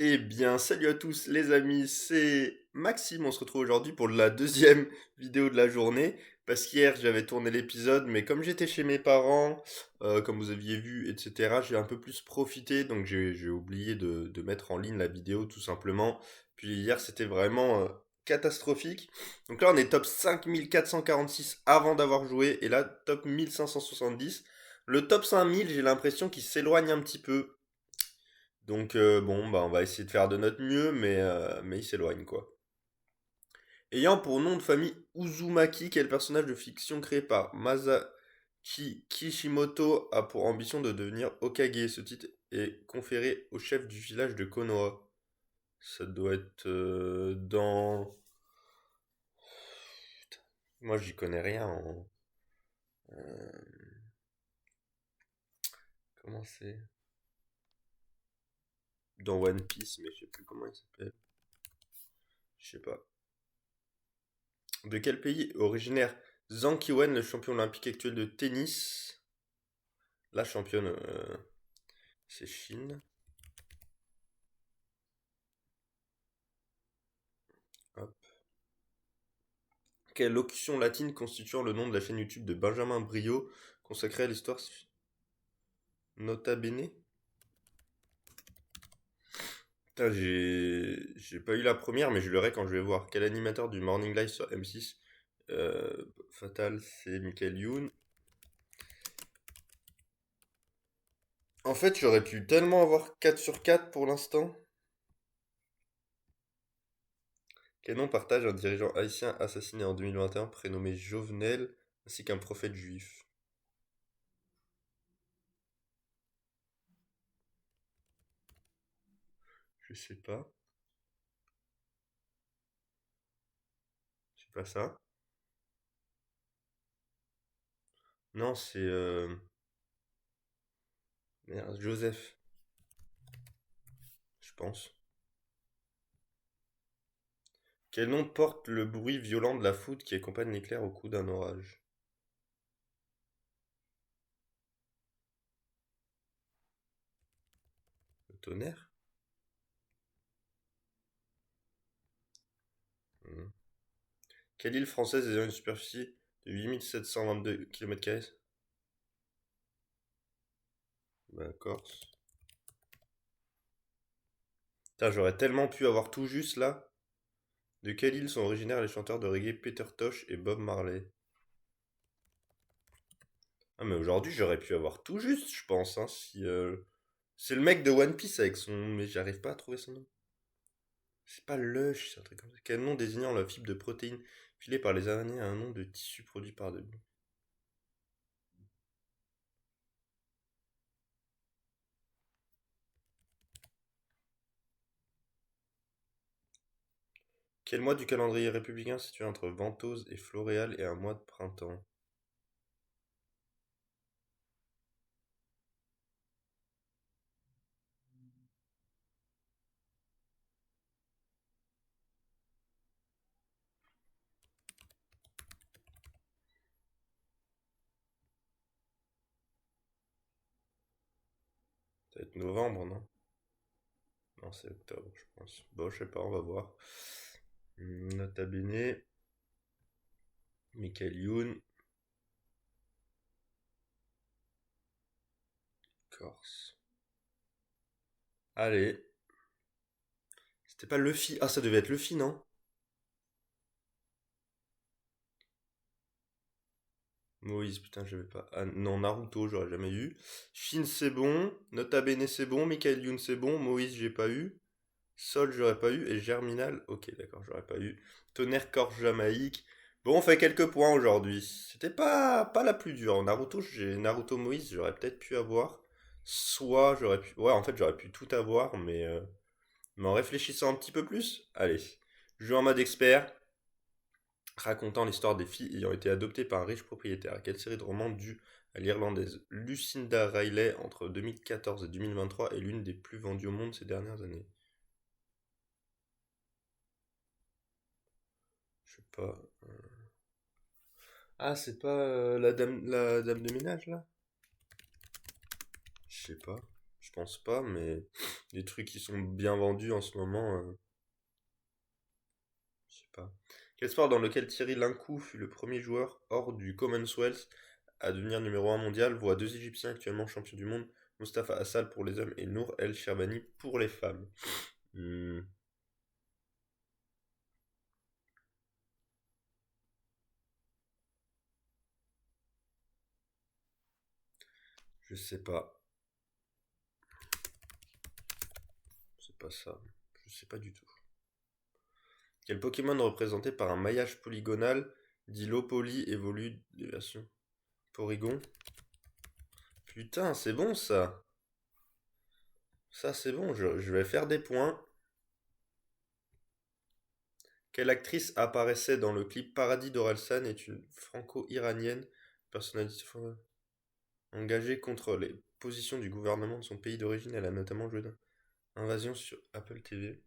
Eh bien, salut à tous les amis, c'est Maxime. On se retrouve aujourd'hui pour la deuxième vidéo de la journée. Parce qu'hier j'avais tourné l'épisode, mais comme j'étais chez mes parents, comme vous aviez vu, etc., j'ai un peu plus profité, donc j'ai oublié de mettre en ligne la vidéo tout simplement. Puis hier c'était vraiment catastrophique. Donc là on est top 5446 avant d'avoir joué, et là top 1570. Le top 5000, j'ai l'impression qu'il s'éloigne un petit peu. Donc bon, bah on va essayer de faire de notre mieux, mais il s'éloigne quoi. Ayant pour nom de famille Uzumaki, qui est le personnage de fiction créé par Masashi Kishimoto, a pour ambition de devenir Hokage. Ce titre est conféré au chef du village de Konoha. Ça doit être dans... Moi j'y connais rien en... Comment c'est? Dans One Piece, mais je sais plus comment il s'appelle. Je sais pas. De quel pays est originaire Zhang Qiwen, le champion olympique actuel de tennis? La championne, c'est Chine. Hop. Quelle locution latine constituant le nom de la chaîne YouTube de Benjamin Briot consacrée à l'histoire? Nota bene? Putain, j'ai pas eu la première, mais je l'aurai quand je vais voir. Quel animateur du Morning Live sur M6? Fatal, c'est Michael Youn. En fait, j'aurais pu tellement avoir 4 sur 4 pour l'instant. Quel nom partage un dirigeant haïtien assassiné en 2021 prénommé Jovenel ainsi qu'un prophète juif? Je sais pas. C'est pas ça. Non, c'est merde, Joseph, je pense. Quel nom porte le bruit violent de la foudre qui accompagne l'éclair au coup d'un orage? Le tonnerre? Hmm. Quelle île française ayant une superficie de 8722 km²? Bah, Corse. Putain, j'aurais tellement pu avoir tout juste là. De quelle île sont originaires les chanteurs de reggae Peter Tosh et Bob Marley? Ah, mais aujourd'hui j'aurais pu avoir tout juste, je pense, hein, si... C'est le mec de One Piece avec son... Mais j'arrive pas à trouver son nom. C'est pas Lush, c'est un truc comme ça. Quel nom désignant la fibre de protéines filée par les araignées a un nom de tissu produit par de... Quel mois du calendrier républicain situé entre Ventose et Floréal est un mois de printemps? Ça va être novembre, non? Non, c'est octobre, je pense. Bon, je sais pas, on va voir. Nota bene. Michael Youn. Corse. Allez. C'était pas Luffy. Ah, ça devait être Luffy, non? Moïse, putain, j'avais pas. Ah, non, Naruto, j'aurais jamais eu. Shin, c'est bon. Nota bene, c'est bon. Michael Youn, c'est bon. Moïse, j'ai pas eu. Sol, j'aurais pas eu. Et Germinal, ok, d'accord, j'aurais pas eu. Tonnerre, Corse, Jamaïque. Bon, on fait quelques points aujourd'hui. C'était pas la plus dure. En Naruto, j'ai Naruto Moïse, j'aurais peut-être pu avoir. Soit j'aurais pu. Ouais, en fait, j'aurais pu tout avoir, mais en réfléchissant un petit peu plus. Allez. Jeu en mode expert, racontant l'histoire des filles ayant été adoptées par un riche propriétaire. Quelle série de romans due à l'Irlandaise Lucinda Riley entre 2014 et 2023 est l'une des plus vendues au monde ces dernières années? Je sais pas. Ah, c'est pas la dame de ménage là? Je sais pas. Je pense pas, mais des trucs qui sont bien vendus en ce moment, je sais pas. Quel sport dans lequel Thierry Lincou fut le premier joueur hors du Commonwealth à devenir numéro 1 mondial voit deux Égyptiens actuellement champions du monde, Mustapha Assal pour les hommes et Nour El Sherbani pour les femmes. Hmm, je sais pas. C'est pas ça. Je sais pas du tout. Quel Pokémon représenté par un maillage polygonal dit Lopunny évolue des versions Porygon? Putain, c'est bon ça. Ça c'est bon, je vais faire des points. Quelle actrice apparaissait dans le clip Paradis d'Orelsan est une franco-iranienne, personnalité engagée contre les positions du gouvernement de son pays d'origine. Elle a notamment joué dans Invasion sur Apple TV.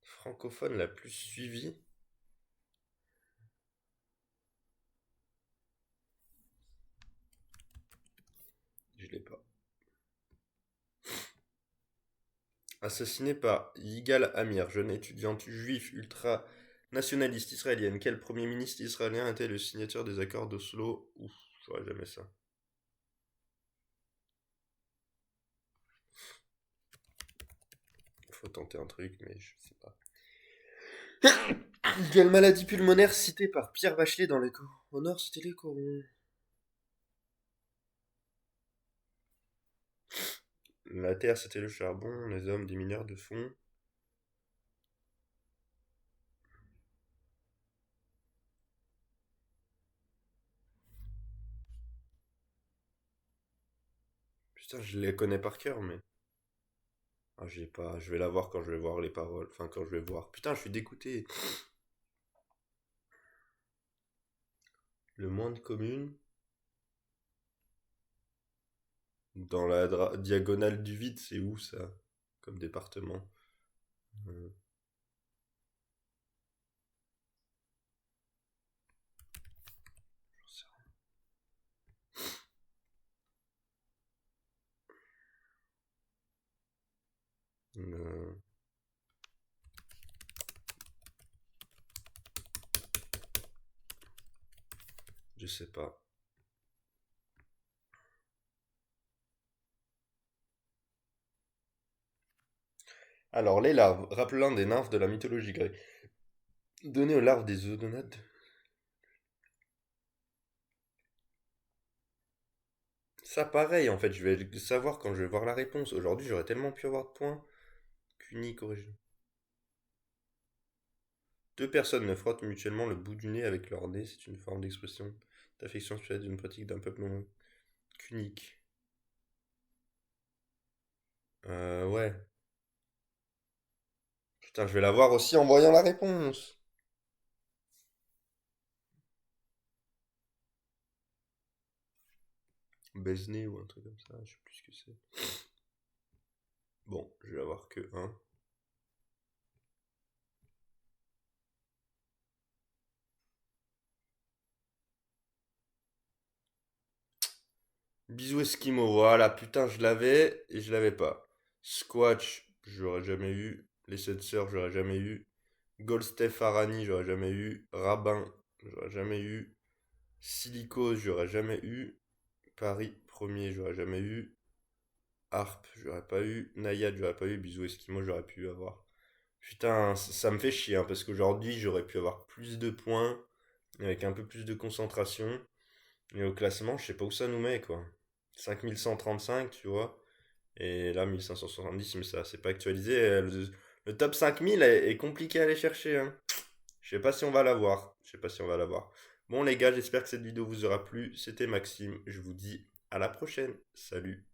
Francophone la plus suivie? Je l'ai pas. Assassinée par Yigal Amir, jeune étudiante juive ultra-nationaliste israélienne, quel premier ministre israélien était le signateur des accords d'Oslo? Ouf, j'aurais jamais ça. Faut tenter un truc, mais je sais pas. Quelle maladie pulmonaire citée par Pierre Bachelet dans les cours? Au nord, c'était les corons. La terre, c'était le charbon, les hommes, des mineurs de fond. Putain, je les connais par cœur, mais... Ah, j'ai pas... Je vais la voir quand je vais voir les paroles. Enfin, quand je vais voir. Putain, je suis dégoûté. Le moins de communes. Dans la diagonale du vide, c'est où ça? Comme département. Euh, j'en sais rien. Je sais pas. Alors, les larves, rappelant des nymphes de la mythologie grecque. Données aux larves des odonates. Ça, pareil, en fait, je vais le savoir quand je vais voir la réponse. Aujourd'hui, j'aurais tellement pu avoir de points qu'unique origine. Deux personnes ne frottent mutuellement le bout du nez avec leur nez, c'est une forme d'expression d'affection suite d'une pratique d'un peuple non qu'unique. Ouais. Putain, je vais la voir aussi en voyant la réponse. Baise-nez ou un truc comme ça, je sais plus ce que c'est. Bon, je vais avoir que un. Bisous Esquimau, voilà, putain, je l'avais et je l'avais pas. Squatch, j'aurais jamais eu. Les sept sœurs, j'aurais jamais eu. Goldsteph Arani, j'aurais jamais eu. Rabin, j'aurais jamais eu. Silicose, j'aurais jamais eu. Paris premier, j'aurais jamais eu. Harp, j'aurais pas eu. Nayad, j'aurais pas eu. Bisous Esquimau, j'aurais pu avoir. Putain, ça me fait chier, hein, parce qu'aujourd'hui, j'aurais pu avoir plus de points, avec un peu plus de concentration. Mais au classement, je sais pas où ça nous met, quoi. 5135, tu vois. Et là, 1570, mais ça, c'est pas actualisé. Le top 5000 est compliqué à aller chercher, hein. Je sais pas si on va l'avoir. Je sais pas si on va l'avoir. Bon, les gars, j'espère que cette vidéo vous aura plu. C'était Maxime. Je vous dis à la prochaine. Salut.